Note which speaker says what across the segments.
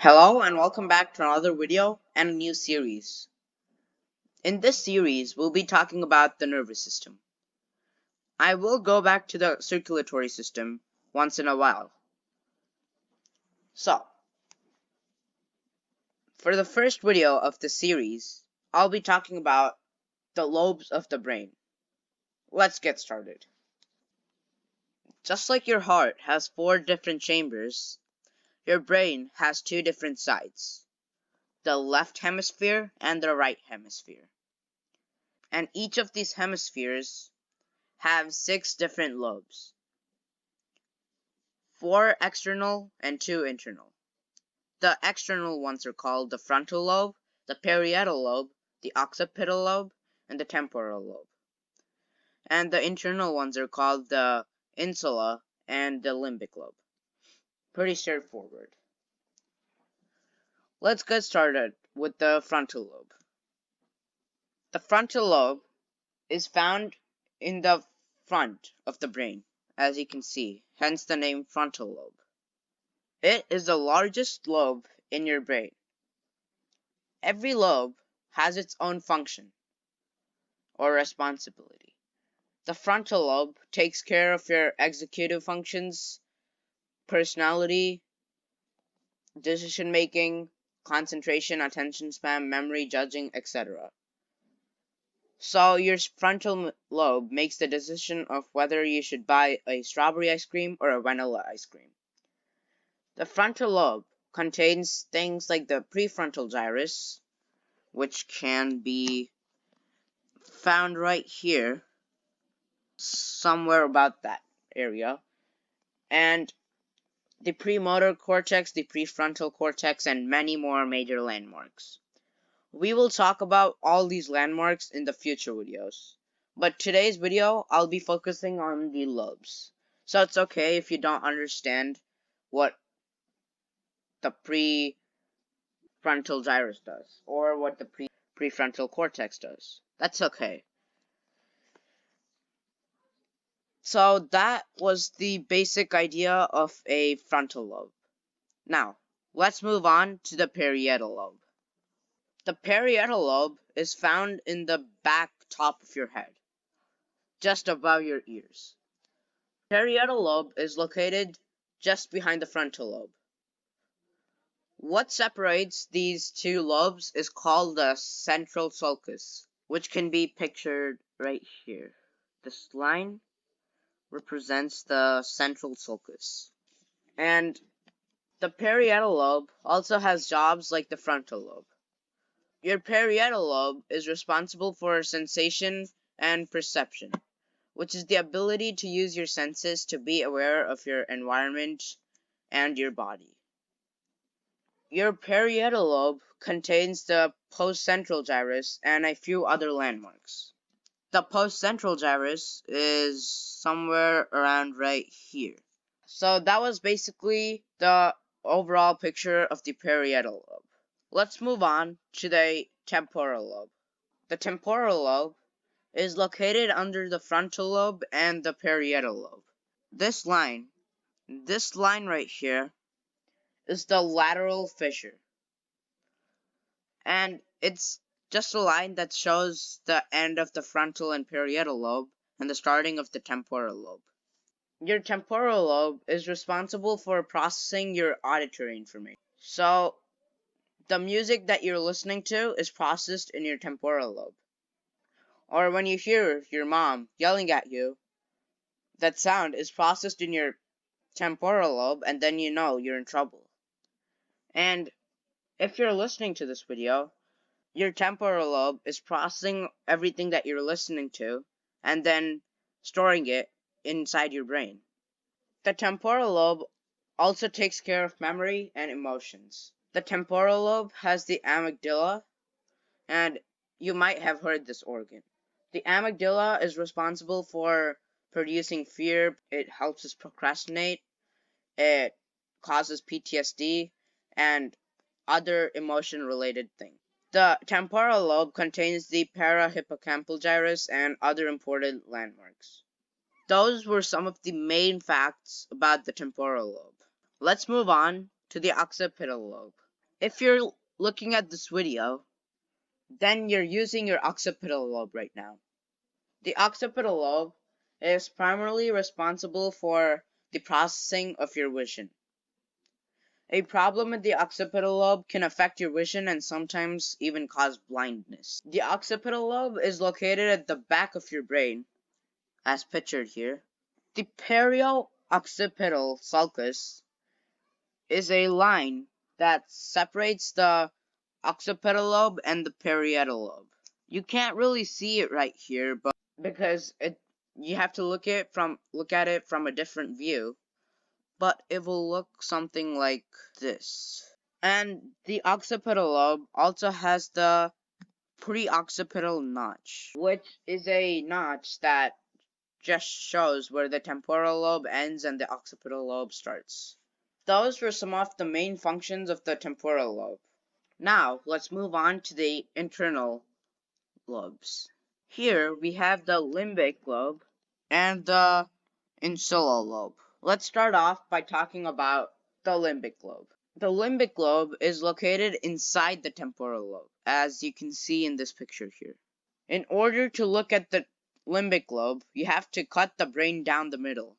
Speaker 1: Hello and welcome back to another video and a new series. In this series, we'll be talking about the nervous system. I will go back to the circulatory system once in a while. So, for the first video of the series, I'll be talking about the lobes of the brain. Let's get started. Just like your heart has 4 different chambers, your brain has 2 different sides, the left hemisphere and the right hemisphere. And each of these hemispheres have 6 different lobes. 4 external and 2 internal. The external ones are called the frontal lobe, the parietal lobe, the occipital lobe, and the temporal lobe. And the internal ones are called the insula and the limbic lobe. Pretty straightforward. Let's get started with the frontal lobe. The frontal lobe is found in the front of the brain, as you can see, hence the name frontal lobe. It is the largest lobe in your brain. Every lobe has its own function or responsibility. The frontal lobe takes care of your executive functions, personality, decision making, concentration, attention span, memory, judging, etc. So your frontal lobe makes the decision of whether you should buy a strawberry ice cream or a vanilla ice cream. The frontal lobe contains things like the prefrontal gyrus, which can be found right here, somewhere about that area, and the premotor cortex, the prefrontal cortex, and many more major landmarks. We will talk about all these landmarks in the future videos, but today's video I'll be focusing on the lobes. So it's okay if you don't understand what the prefrontal gyrus does or what the prefrontal cortex does. That's okay. So that was the basic idea of a frontal lobe. Now, let's move on to the parietal lobe. The parietal lobe is found in the back top of your head, just above your ears. Parietal lobe is located just behind the frontal lobe. What separates these two lobes is called the central sulcus, which can be pictured right here. This line represents the central sulcus. And the parietal lobe also has jobs like the frontal lobe. Your parietal lobe is responsible for sensation and perception, which is the ability to use your senses to be aware of your environment and your body. Your parietal lobe contains the postcentral gyrus and a few other landmarks. The postcentral gyrus is somewhere around right here. So that was basically the overall picture of the parietal lobe. Let's move on to the temporal lobe. The temporal lobe is located under the frontal lobe and the parietal lobe. This line right here, is the lateral fissure. And it's just a line that shows the end of the frontal and parietal lobe and the starting of the temporal lobe. Your temporal lobe is responsible for processing your auditory information. So, the music that you're listening to is processed in your temporal lobe. Or when you hear your mom yelling at you, that sound is processed in your temporal lobe, and then you know you're in trouble. And if you're listening to this video, your temporal lobe is processing everything that you're listening to and then storing it inside your brain. The temporal lobe also takes care of memory and emotions. The temporal lobe has the amygdala, and you might have heard this organ. The amygdala is responsible for producing fear. It helps us procrastinate. It causes PTSD and other emotion-related things. The temporal lobe contains the parahippocampal gyrus and other important landmarks. Those were some of the main facts about the temporal lobe. Let's move on to the occipital lobe. If you're looking at this video, then you're using your occipital lobe right now. The occipital lobe is primarily responsible for the processing of your vision. A problem with the occipital lobe can affect your vision and sometimes even cause blindness. The occipital lobe is located at the back of your brain, as pictured here. The perio-occipital sulcus is a line that separates the occipital lobe and the parietal lobe. You can't really see it right here, but because you have to look at it from a different view, but it will look something like this. And the occipital lobe also has the preoccipital notch, which is a notch that just shows where the temporal lobe ends and the occipital lobe starts. Those were some of the main functions of the temporal lobe. Now, let's move on to the internal lobes. Here we have the limbic lobe and the insula lobe. Let's start off by talking about the limbic lobe. The limbic lobe is located inside the temporal lobe, as you can see in this picture here. In order to look at the limbic lobe, you have to cut the brain down the middle.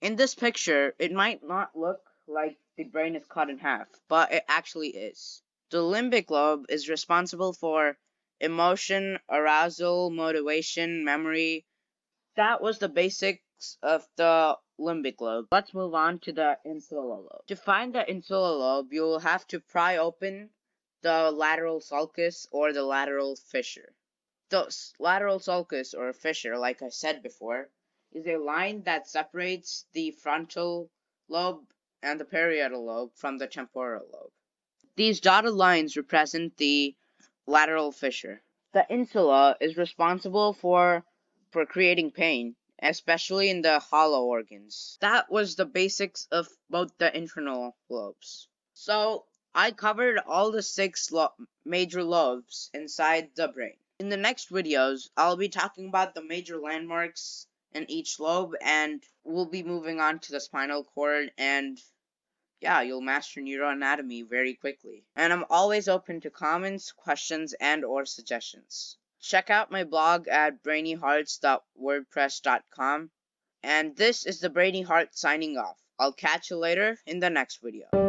Speaker 1: In this picture, it might not look like the brain is cut in half, but it actually is. The limbic lobe is responsible for emotion, arousal, motivation, memory. That was the basics of the limbic lobe. Let's move on to the insula lobe. To find the insula lobe, you will have to pry open the lateral sulcus or the lateral fissure. The lateral sulcus or fissure, like I said before, is a line that separates the frontal lobe and the parietal lobe from the temporal lobe. These dotted lines represent the lateral fissure. The insula is responsible for creating pain, especially in the hollow organs. That was the basics of both the internal lobes. So, I covered all the six major lobes inside the brain. In the next videos, I'll be talking about the major landmarks in each lobe, and we'll be moving on to the spinal cord, and yeah, you'll master neuroanatomy very quickly. And I'm always open to comments, questions, and or suggestions. Check out my blog at brainyhearts.wordpress.com. And this is the Brainy Heart signing off. I'll catch you later in the next video.